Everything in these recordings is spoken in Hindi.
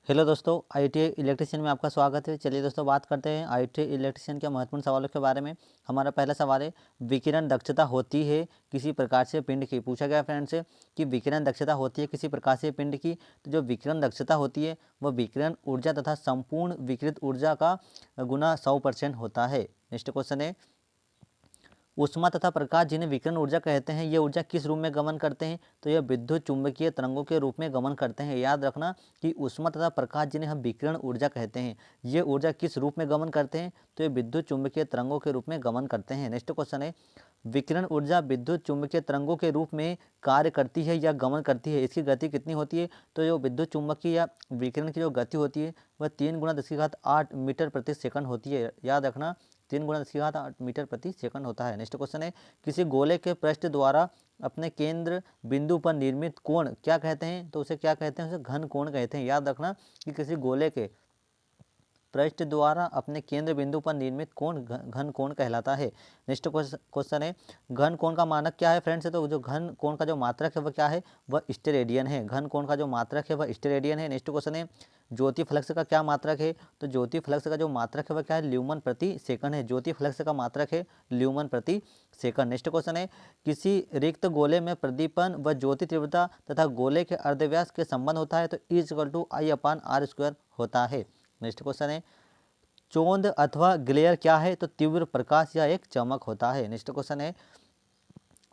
हेलो दोस्तों, आईटीआई इलेक्ट्रीशियन में आपका स्वागत है। चलिए दोस्तों, बात करते हैं आईटीआई इलेक्ट्रीशियन के महत्वपूर्ण सवालों के बारे में। हमारा पहला सवाल है, विकिरण दक्षता होती है किसी प्रकार से पिंड की। पूछा गया फ्रेंड से कि विकिरण दक्षता होती है किसी प्रकार से पिंड की। तो जो विकिरण दक्षता होती है वह विकिरण ऊर्जा तथा संपूर्ण विकिरित ऊर्जा का गुना 100% होता है। नेक्स्ट क्वेश्चन है, ऊष्मा तथा प्रकाश जिन्हें विकिरण ऊर्जा कहते हैं, ये ऊर्जा किस रूप में गमन करते हैं? तो यह विद्युत चुंबकीय तरंगों के रूप में गमन करते हैं। याद रखना कि ऊष्मा तथा प्रकाश जिन्हें हम विकिरण ऊर्जा कहते हैं, ये ऊर्जा किस रूप में गमन करते हैं? तो ये विद्युत चुंबकीय तरंगों के रूप में गमन करते हैं। नेक्स्ट क्वेश्चन है, विकिरण ऊर्जा विद्युत चुंबकीय तरंगों के रूप में कार्य करती है या गमन करती है, इसकी गति कितनी होती है? तो जो विद्युत चुंबकीय या विकिरण की जो गति होती है वह 3 × 10⁸ मीटर प्रति सेकंड होती है। याद रखना, 3 × 10⁸ मीटर प्रति सेकंड होता है। नेक्स्ट क्वेश्चन है, किसी गोले के पृष्ठ द्वारा अपने केंद्र बिंदु पर निर्मित कोण क्या कहते हैं? तो उसे क्या कहते हैं? उसे घन कोण कहते हैं। याद रखना कि किसी गोले के पृष्ठ द्वारा अपने केंद्र बिंदु पर निर्मित कोण घन कोण कहलाता है। नेक्स्ट क्वेश्चन है, घन कोण का मानक क्या है फ्रेंड्स? तो जो घन कोण का जो मात्रक है वह क्या है? वह स्टेरेडियन है। घन कोण का जो मात्रक है वह स्टेरेडियन है। नेक्स्ट क्वेश्चन है, ज्योति फ्लक्स का क्या मात्रक है? तो ज्योति फ्लक्स का जो मात्रक है वह क्या है? ल्यूमन प्रति सेकंड है। ज्योति फ्लक्स का मात्रक है ल्यूमन प्रति सेकंड। नेक्स्ट क्वेश्चन है, किसी रिक्त गोले में प्रदीपन व ज्योति तीव्रता तथा गोले के अर्धव्यास के संबंध होता है। तो E = I/R² होता है। नेक्स्ट क्वेश्चन है, चोंद अथवा ग्लेयर क्या है? तो तीव्र प्रकाश या एक चमक होता है। नेक्स्ट क्वेश्चन है,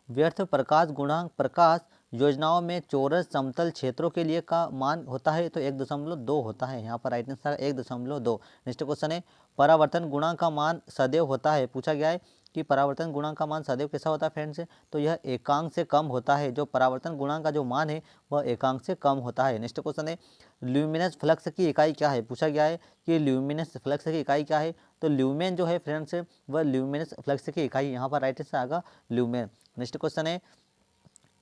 व्यर्थ प्रकाश गुणांक प्रकाश योजनाओं में चौरस समतल क्षेत्रों के लिए का मान होता है। तो 1.2 होता है। यहाँ पर राइट आंसर 1.2। नेक्स्ट क्वेश्चन है, परावर्तन गुणांक का मान सदैव होता है। पूछा गया है कि परावर्तन गुणांक का मान सदैव कैसा होता है फ्रेंड्स? तो यह एकांक से कम होता है। जो परावर्तन गुणांक का जो मान है वह एकांक से कम होता है। नेक्स्ट क्वेश्चन है, ल्यूमिनस फ्लक्स की इकाई क्या है? पूछा गया है कि ल्यूमिनस फ्लक्स की इकाई क्या है? तो ल्यूमेन जो है फ्रेंड्स वह ल्यूमिनस फ्लक्स की इकाई, यहाँ पर राइट आंसर आएगा ल्यूमेन। नेक्स्ट क्वेश्चन है,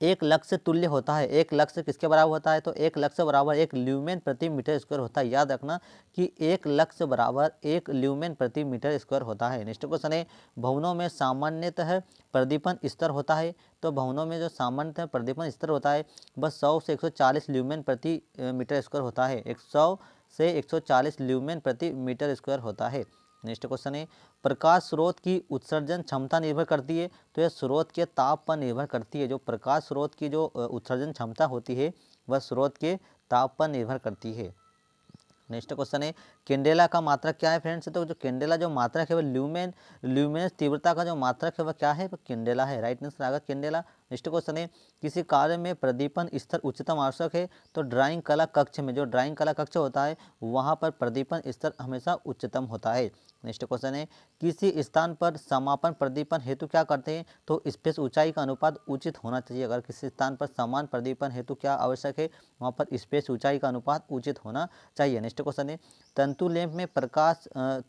एक लक्ष्य तुल्य होता है। एक लक्ष्य किसके बराबर होता है? तो एक लक्ष्य बराबर 1 ल्यूमेन प्रति मीटर स्क्वायर होता है। याद रखना कि एक लक्ष्य बराबर 1 ल्यूमेन प्रति मीटर स्क्वायर होता है। नेक्स्ट क्वेश्चन है, भवनों में सामान्यतः प्रदीपन स्तर होता है। तो भवनों में जो सामान्यतः प्रदीपन स्तर होता है वह 100 से 140 ल्यूमेन प्रति मीटर स्क्वायर होता है। 100 से 140 ल्यूमेन प्रति मीटर स्क्वायर होता है। नेक्स्ट क्वेश्चन है, प्रकाश स्रोत की उत्सर्जन क्षमता निर्भर करती है। तो यह स्रोत के ताप पर निर्भर करती है। जो प्रकाश स्रोत की जो उत्सर्जन क्षमता होती है वह स्रोत के ताप पर निर्भर करती है। नेक्स्ट क्वेश्चन है, कैंडेला का मात्रक क्या है फ्रेंड्स? तो जो कैंडेला जो मात्रक है वह ल्यूमिनस तीव्रता का जो मात्रक है वह क्या है? वह कैंडेला है। राइट आंसर आएगा कैंडेला। नेक्स्ट क्वेश्चन है, किसी कार्य में प्रदीपन स्तर उच्चतम आवश्यक है। तो ड्राइंग कला कक्ष में जो ड्राइंग कला कक्ष होता है वहाँ पर प्रदीपन स्तर हमेशा उच्चतम होता है। नेक्स्ट क्वेश्चन है, किसी स्थान पर समापन प्रदीपन हेतु क्या करते हैं? तो स्पेस ऊंचाई का अनुपात उचित होना चाहिए। अगर किसी स्थान पर समान प्रदीपन हेतु क्या आवश्यक है? वहाँ पर स्पेस ऊंचाई का अनुपात उचित होना चाहिए। नेक्स्ट क्वेश्चन है, तंतु लैंप में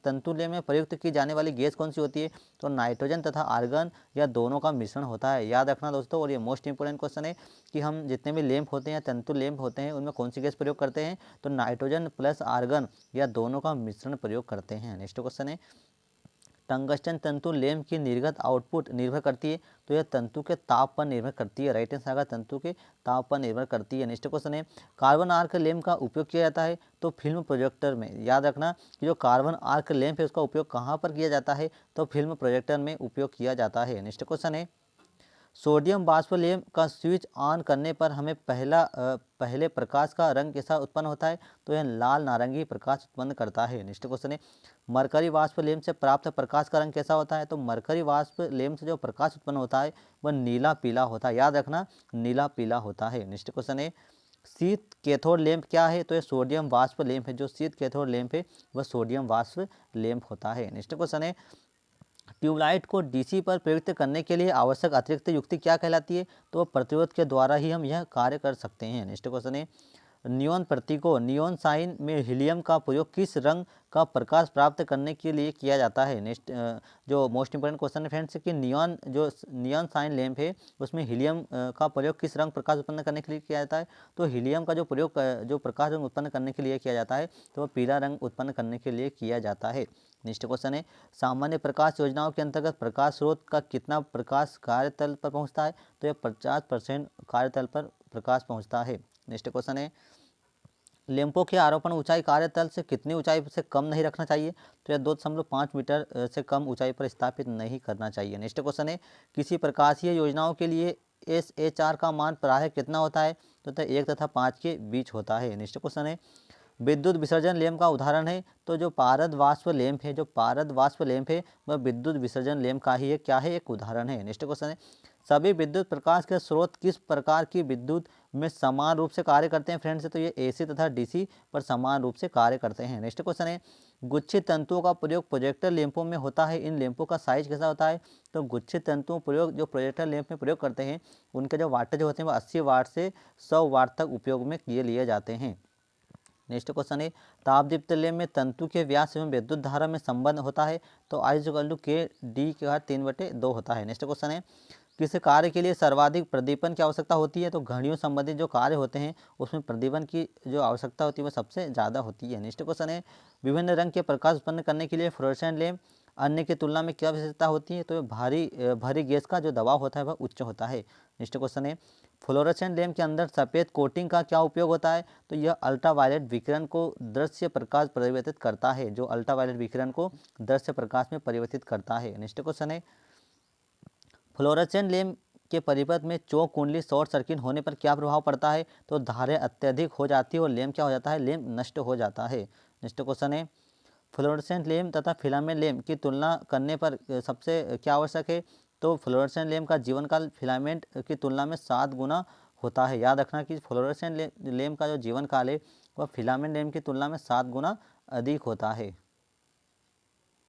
तंतु लैंप में प्रयुक्त की जाने वाली गैस कौन सी होती है? तो नाइट्रोजन तथा आर्गन या दोनों का मिश्रण होता है। याद रखना दोस्तों, और ये मोस्ट इंपोर्टेंट क्वेश्चन है कि हम जितने भी लैंप होते हैं तंतु लैंप होते हैं उनमें कौन सी गैस प्रयोग करते हैं? तो नाइट्रोजन प्लस आर्गन या दोनों का मिश्रण प्रयोग करते हैं। नेक्स्ट क्वेश्चन है, टंगस्टन तंतु लैंप की निर्गत आउटपुट निर्भर करती है। तो यह तंतु के ताप पर निर्भर करती है। राइट आंसर आएगा तंतु के ताप पर निर्भर करती है। नेक्स्ट क्वेश्चन है, कार्बन आर्क लैंप का उपयोग किया जाता है। तो फिल्म प्रोजेक्टर में। याद रखना कि जो कार्बन आर्क लैंप है उसका उपयोग कहाँ पर किया जाता है? तो फिल्म प्रोजेक्टर में उपयोग किया जाता है। नेक्स्ट क्वेश्चन है, सोडियम बाष्प लैंप का स्विच ऑन करने पर हमें पहले प्रकाश का रंग कैसा उत्पन्न होता है? तो यह लाल नारंगी प्रकाश उत्पन्न करता है। नेक्स्ट क्वेश्चन है, मरकरी वाष्प लैंप से प्राप्त प्रकाश का रंग कैसा होता है? तो मरकरी वाष्प लैंप से जो प्रकाश उत्पन्न होता है वह नीला पीला होता है। याद रखना, नीला पीला होता है। नेक्स्ट क्वेश्चन है, शीत कैथोड लैंप क्या है? तो यह सोडियम वाष्प लैंप है। जो शीत कैथोड लैंप है वह सोडियम वाष्प लैंप होता है। नेक्स्ट क्वेश्चन है, ट्यूबलाइट को डीसी पर प्रयुक्त करने के लिए आवश्यक अतिरिक्त युक्ति क्या कहलाती है? तो प्रतिरोध के द्वारा ही हम यह कार्य कर सकते हैं। नेक्स्ट क्वेश्चन है, नियॉन प्रतीकों नियॉन साइन में हीलियम का प्रयोग किस रंग का प्रकाश प्राप्त करने के लिए किया जाता है? नेक्स्ट जो मोस्ट इंपोर्टेंट क्वेश्चन है फ्रेंड्स कि नियॉन साइन लैंप है उसमें हीलियम का प्रयोग किस रंग प्रकाश उत्पन्न करने के लिए किया जाता है? तो हीलियम का जो प्रयोग जो प्रकाश रंग उत्पन्न करने के लिए किया जाता है तो वह पीला रंग उत्पन्न करने के लिए किया जाता है। नेक्स्ट क्वेश्चन है, सामान्य प्रकाश योजनाओं के अंतर्गत प्रकाश स्रोत का कितना प्रकाश कार्यतल पर पहुंचता है? तो यह 50% कार्यतल पर प्रकाश पहुंचता है। नेक्स्ट क्वेश्चन है, लैंपों की आरोपण ऊंचाई कार्यतल से कितनी ऊंचाई से कम नहीं रखना चाहिए? तो यह 2.5 मीटर से कम ऊंचाई पर स्थापित नहीं करना चाहिए। नेक्स्ट क्वेश्चन है, किसी प्रकाशीय योजनाओं के लिए SHR का मान प्रायः कितना होता है? तो 1 तथा 5 के बीच होता है। नेक्स्ट क्वेश्चन है, विद्युत विसर्जन लैंप का उदाहरण है? तो जो पारद वाष्प लैंप है, जो पारद वाष्प लैंप है वह विद्युत विसर्जन लैंप का ही एक क्या है, एक उदाहरण है। नेक्स्ट क्वेश्चन है, सभी विद्युत प्रकाश के स्रोत किस प्रकार की विद्युत में समान रूप से कार्य करते हैं? फ्रेंड्स, तो ये AC तथा DC पर समान रूप से कार्य करते हैं। नेक्स्ट क्वेश्चन है, गुच्छित तंतुओं का प्रयोग प्रोजेक्टर लैंपों में होता है, इन लैंपों का साइज कैसा होता है? तो गुच्छित तंतुओं प्रयोग जो प्रोजेक्टर लैंप में प्रयोग करते हैं उनके जो वाटेज होते हैं वह 80 वाट से 100 वाट तक उपयोग में लिए जाते हैं। नेक्स्ट क्वेश्चन है, तापदीप्त लैंप में तंतु के व्यास एवं विद्युत धारा में संबंध होता है? तो I=K/D का 3/2 होता है। नेक्स्ट क्वेश्चन है, किस कार्य के लिए सर्वाधिक प्रदीपन की आवश्यकता होती है? तो घड़ियों संबंधित जो कार्य होते हैं उसमें प्रदीपन की जो आवश्यकता होती है वह सबसे ज़्यादा होती है। नेक्स्ट क्वेश्चन है, विभिन्न रंग के प्रकाश उत्पन्न करने के लिए फ्लोरेसेंट लैंप अन्य की तुलना में क्या विशेषता होती है? तो भारी गैस का जो दबाव होता है वह उच्च होता है। नेक्स्ट क्वेश्चन है, फ्लोरेसेंट लैंप के अंदर सफ़ेद कोटिंग का क्या उपयोग होता है? तो यह अल्ट्रावायलेट विकिरण को दृश्य प्रकाश परिवर्तित करता है, जो अल्ट्रावायलेट विकिरण को दृश्य प्रकाश में परिवर्तित करता है। नेक्स्ट क्वेश्चन है, फ्लोरेसेंट लैंप के परिपथ में चौक कुंडली शॉर्ट सर्किट होने पर क्या प्रभाव पड़ता है? तो धारें अत्यधिक हो जाती है और लैंप क्या हो जाता है, लैंप नष्ट हो जाता है। नेक्स्ट क्वेश्चन है, फ्लोरेसेंट लैंप तथा फिलामेंट लैंप की तुलना करने पर सबसे क्या आवश्यक है? तो फ्लोरेसेंट लैंप का जीवन काल फिलामेंट की तुलना में 7 गुना होता है। याद रखना कि फ्लोरेसेंट लैंप का जो जीवन काल है वह फिलामेंट लैंप की तुलना में 7 गुना अधिक होता है।